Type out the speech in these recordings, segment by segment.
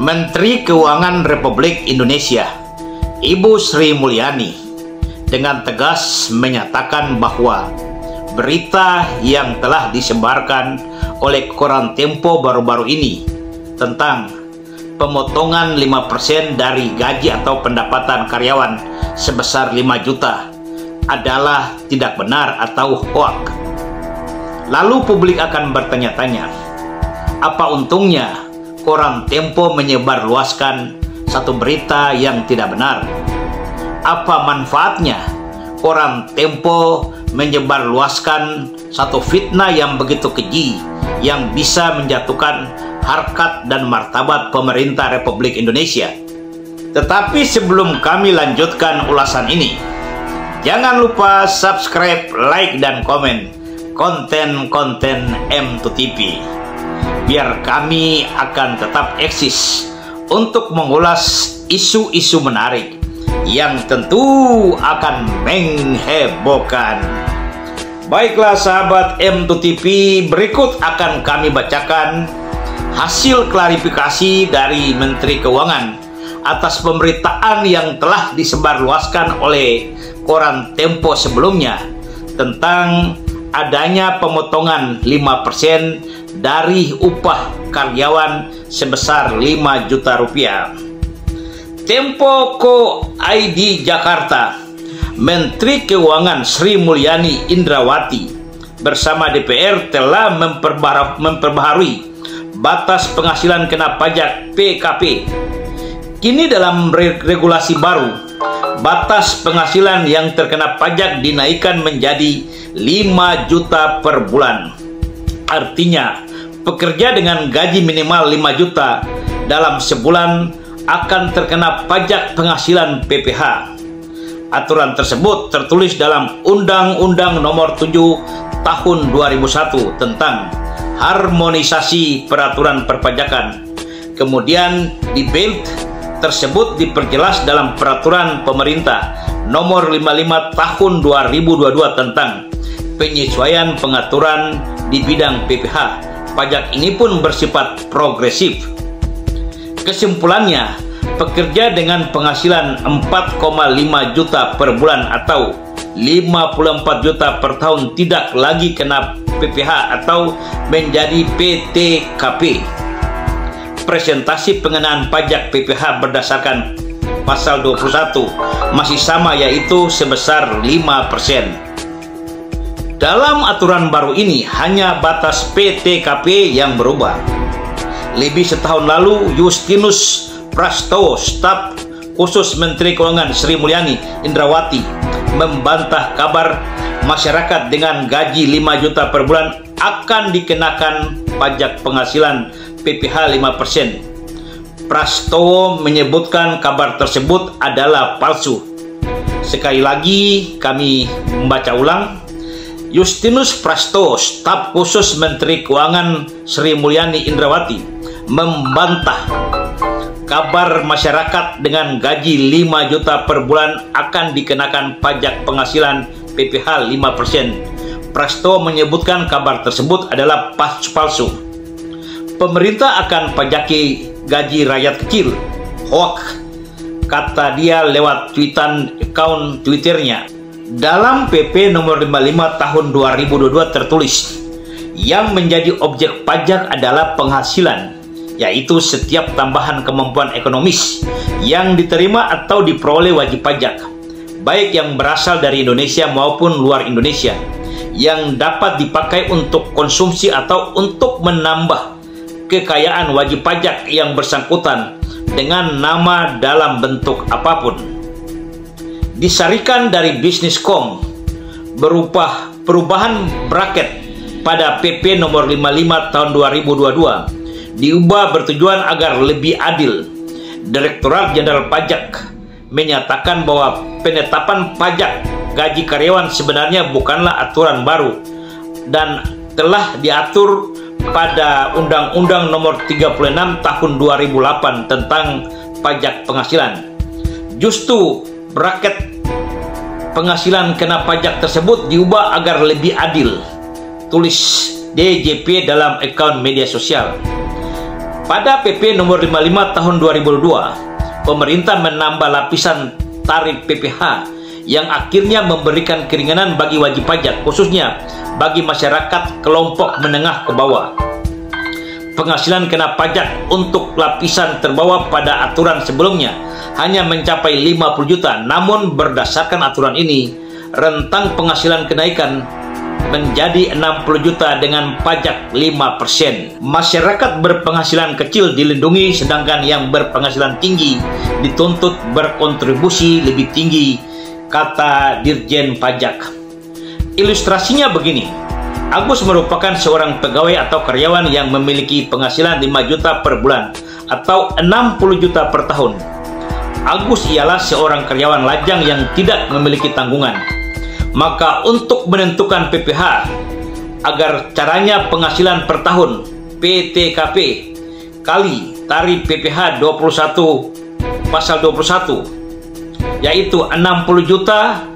Menteri Keuangan Republik Indonesia, Ibu Sri Mulyani, dengan tegas menyatakan bahwa berita yang telah disebarkan oleh koran Tempo baru-baru ini tentang pemotongan 5% dari gaji atau pendapatan karyawan sebesar 5 juta adalah tidak benar atau hoak. Lalu publik akan bertanya-tanya, apa untungnya koran Tempo menyebarluaskan satu berita yang tidak benar? Apa manfaatnya koran Tempo menyebarluaskan satu fitnah yang begitu keji yang bisa menjatuhkan harkat dan martabat pemerintah Republik Indonesia? Tetapi sebelum kami lanjutkan ulasan ini, jangan lupa subscribe, like, dan komen konten-konten M2TV, biar kami akan tetap eksis untuk mengulas isu-isu menarik yang tentu akan menghebohkan. Baiklah sahabat M2TV, berikut akan kami bacakan hasil klarifikasi dari Menteri Keuangan atas pemberitaan yang telah disebarluaskan oleh koran Tempo sebelumnya tentang adanya pemotongan 5% dari upah karyawan sebesar 5 juta rupiah. Tempo Co. ID Jakarta, Menteri Keuangan Sri Mulyani Indrawati bersama DPR telah memperbaharui batas penghasilan kena pajak PKP. Kini dalam regulasi baru, batas penghasilan yang terkena pajak dinaikkan menjadi 5 juta per bulan. Artinya, pekerja dengan gaji minimal 5 juta dalam sebulan akan terkena pajak penghasilan PPH. Aturan tersebut tertulis dalam Undang-Undang Nomor 7 Tahun 2001 tentang Harmonisasi Peraturan Perpajakan. Kemudian detail tersebut diperjelas dalam Peraturan Pemerintah Nomor 55 Tahun 2022 tentang penyesuaian pengaturan di bidang PPH. Pajak ini pun bersifat progresif. Kesimpulannya, pekerja dengan penghasilan 4,5 juta per bulan atau 54 juta per tahun tidak lagi kena PPH atau menjadi PTKP. Presentasi pengenaan pajak PPH berdasarkan pasal 21 masih sama, yaitu sebesar 5%. Dalam aturan baru ini hanya batas PTKP yang berubah. Lebih setahun lalu, Justinus Prastowo, staf khusus Menteri Keuangan Sri Mulyani Indrawati, membantah kabar masyarakat dengan gaji 5 juta per bulan akan dikenakan pajak penghasilan PPH 5%. Prastowo menyebutkan kabar tersebut adalah palsu. Sekali lagi kami membaca ulang. Justinus Prastowo, staf khusus Menteri Keuangan Sri Mulyani Indrawati, membantah kabar masyarakat dengan gaji 5 juta per bulan akan dikenakan pajak penghasilan PPH 5%. Prastowo menyebutkan kabar tersebut adalah palsu. Pemerintah akan pajaki gaji rakyat kecil. Hoak, kata dia lewat tweetan akun Twitternya. Dalam PP nomor 55 tahun 2022 tertulis, yang menjadi objek pajak adalah penghasilan, yaitu setiap tambahan kemampuan ekonomis yang diterima atau diperoleh wajib pajak, baik yang berasal dari Indonesia maupun luar Indonesia, yang dapat dipakai untuk konsumsi atau untuk menambah kekayaan wajib pajak yang bersangkutan dengan nama dalam bentuk apapun. Disarikan dari Bisniscom berupa perubahan bracket pada PP nomor 55 tahun 2022 diubah bertujuan agar lebih adil. Direktorat Jenderal Pajak menyatakan bahwa penetapan pajak gaji karyawan sebenarnya bukanlah aturan baru dan telah diatur pada Undang-Undang Nomor 36 Tahun 2008 tentang pajak penghasilan. Justru bracket penghasilan kena pajak tersebut diubah agar lebih adil, tulis DJP dalam akun media sosial. Pada PP nomor 55 tahun 2002, pemerintah menambah lapisan tarif PPh yang akhirnya memberikan keringanan bagi wajib pajak, khususnya bagi masyarakat kelompok menengah ke bawah. Penghasilan kena pajak untuk lapisan terbawah pada aturan sebelumnya hanya mencapai 50 juta, namun berdasarkan aturan ini, rentang penghasilan kenaikan menjadi 60 juta dengan pajak 5%. Masyarakat berpenghasilan kecil dilindungi, sedangkan yang berpenghasilan tinggi dituntut berkontribusi lebih tinggi, kata Dirjen Pajak. Ilustrasinya begini, Agus merupakan seorang pegawai atau karyawan yang memiliki penghasilan 5 juta per bulan atau 60 juta per tahun. Agus ialah seorang karyawan lajang yang tidak memiliki tanggungan. Maka untuk menentukan PPh agar caranya penghasilan per tahun PTKP kali tarif PPh 21 pasal 21, yaitu 60 juta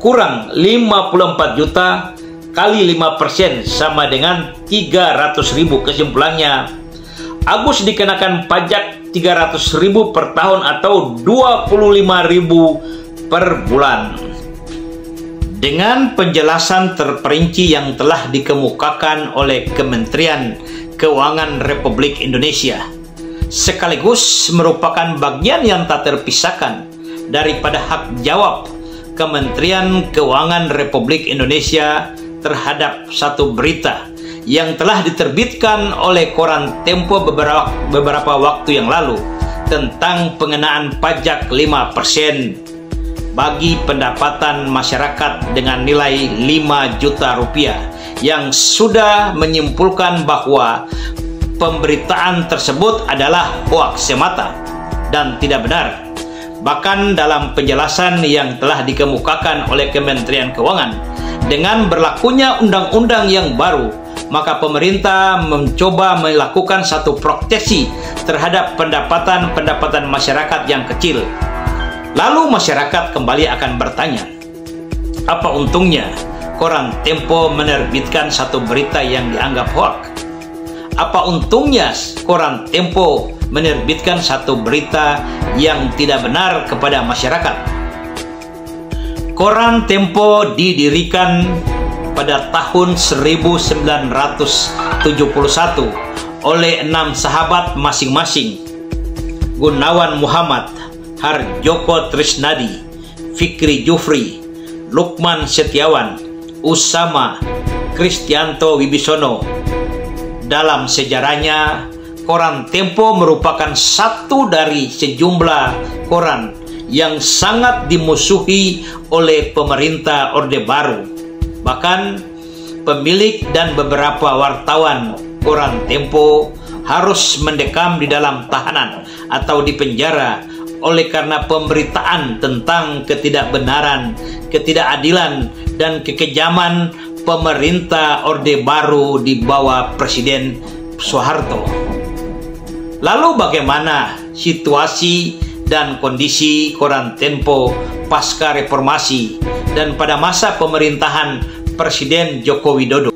kurang 54 juta kali 5% sama dengan 300.000. Kesimpulannya, Agus dikenakan pajak 300.000 per tahun atau 25.000 per bulan. Dengan penjelasan terperinci yang telah dikemukakan oleh Kementerian Keuangan Republik Indonesia, sekaligus merupakan bagian yang tak terpisahkan daripada hak jawab Kementerian Keuangan Republik Indonesia terhadap satu berita yang telah diterbitkan oleh koran Tempo beberapa waktu yang lalu tentang pengenaan pajak 5% bagi pendapatan masyarakat dengan nilai 5 juta rupiah, yang sudah menyimpulkan bahwa pemberitaan tersebut adalah hoaks semata dan tidak benar. Bahkan dalam penjelasan yang telah dikemukakan oleh Kementerian Keuangan, dengan berlakunya undang-undang yang baru, maka pemerintah mencoba melakukan satu proteksi terhadap pendapatan masyarakat yang kecil. Lalu masyarakat kembali akan bertanya, apa untungnya koran Tempo menerbitkan satu berita yang dianggap hoaks? Apa untungnya koran Tempo menerbitkan satu berita yang tidak benar kepada masyarakat? Koran Tempo didirikan pada tahun 1971 oleh 6 sahabat masing-masing: Gunawan Muhammad, Harjoko Trisnadi, Fikri Jufri, Lukman Setiawan, Usama, Kristianto Wibisono. Dalam sejarahnya, koran Tempo merupakan satu dari sejumlah koran yang sangat dimusuhi oleh pemerintah Orde Baru. Bahkan pemilik dan beberapa wartawan koran Tempo harus mendekam di dalam tahanan atau di penjara oleh karena pemberitaan tentang ketidakbenaran, ketidakadilan, dan kekejaman pemerintah Orde Baru di bawah Presiden Soeharto. Lalu bagaimana situasi dan kondisi koran Tempo pasca reformasi dan pada masa pemerintahan Presiden Joko Widodo?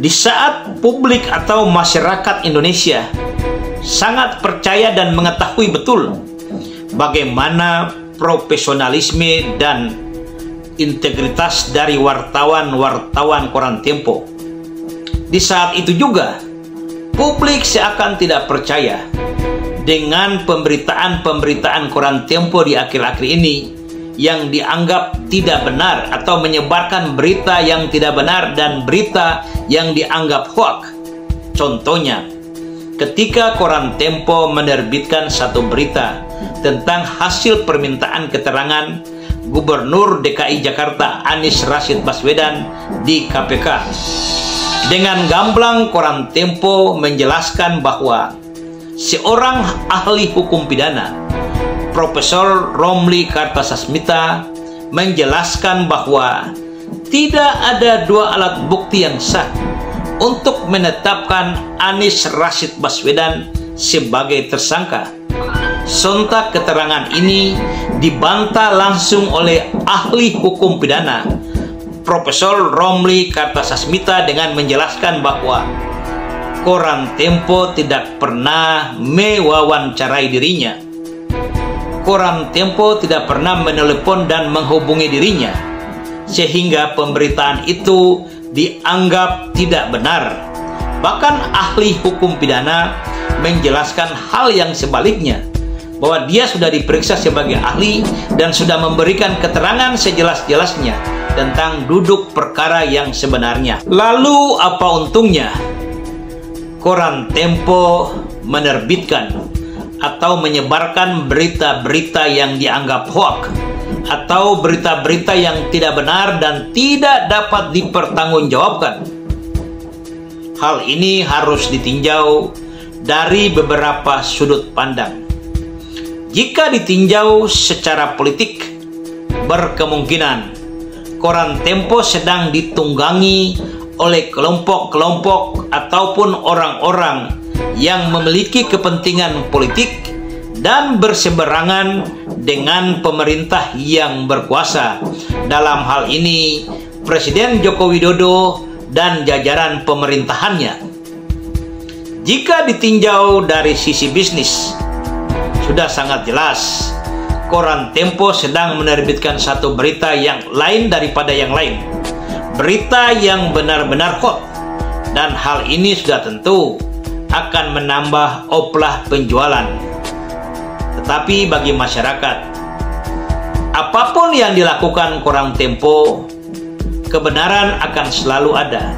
Di saat publik atau masyarakat Indonesia sangat percaya dan mengetahui betul bagaimana profesionalisme dan integritas dari wartawan-wartawan koran Tempo, di saat itu juga publik seakan tidak percaya dengan pemberitaan-pemberitaan koran Tempo di akhir-akhir ini yang dianggap tidak benar atau menyebarkan berita yang tidak benar dan berita yang dianggap hoaks. Contohnya, ketika koran Tempo menerbitkan satu berita tentang hasil permintaan keterangan Gubernur DKI Jakarta Anies Rashid Baswedan di KPK, dengan gamblang koran Tempo menjelaskan bahwa seorang ahli hukum pidana, Profesor Romli Kartasasmita, menjelaskan bahwa tidak ada dua alat bukti yang sah untuk menetapkan Anies Rashid Baswedan sebagai tersangka. Sontak keterangan ini dibantah langsung oleh ahli hukum pidana, Profesor Romli Kartasasmita, dengan menjelaskan bahwa Koran Tempo tidak pernah mewawancarai dirinya. Koran Tempo tidak pernah menelepon dan menghubungi dirinya, sehingga pemberitaan itu dianggap tidak benar. Bahkan ahli hukum pidana menjelaskan hal yang sebaliknya, bahwa dia sudah diperiksa sebagai ahli dan sudah memberikan keterangan sejelas-jelasnya tentang duduk perkara yang sebenarnya. Lalu apa untungnya Koran Tempo menerbitkan atau menyebarkan berita-berita yang dianggap hoax atau berita-berita yang tidak benar dan tidak dapat dipertanggungjawabkan? Hal ini harus ditinjau dari beberapa sudut pandang. Jika ditinjau secara politik, berkemungkinan Koran Tempo sedang ditunggangi oleh kelompok-kelompok ataupun orang-orang yang memiliki kepentingan politik dan berseberangan dengan pemerintah yang berkuasa. Dalam hal ini, Presiden Joko Widodo dan jajaran pemerintahannya. Jika ditinjau dari sisi bisnis, sudah sangat jelas Koran Tempo sedang menerbitkan satu berita yang lain daripada yang lain, berita yang benar-benar hot, dan hal ini sudah tentu akan menambah oplah penjualan. Tetapi bagi masyarakat, apapun yang dilakukan Koran Tempo, kebenaran akan selalu ada.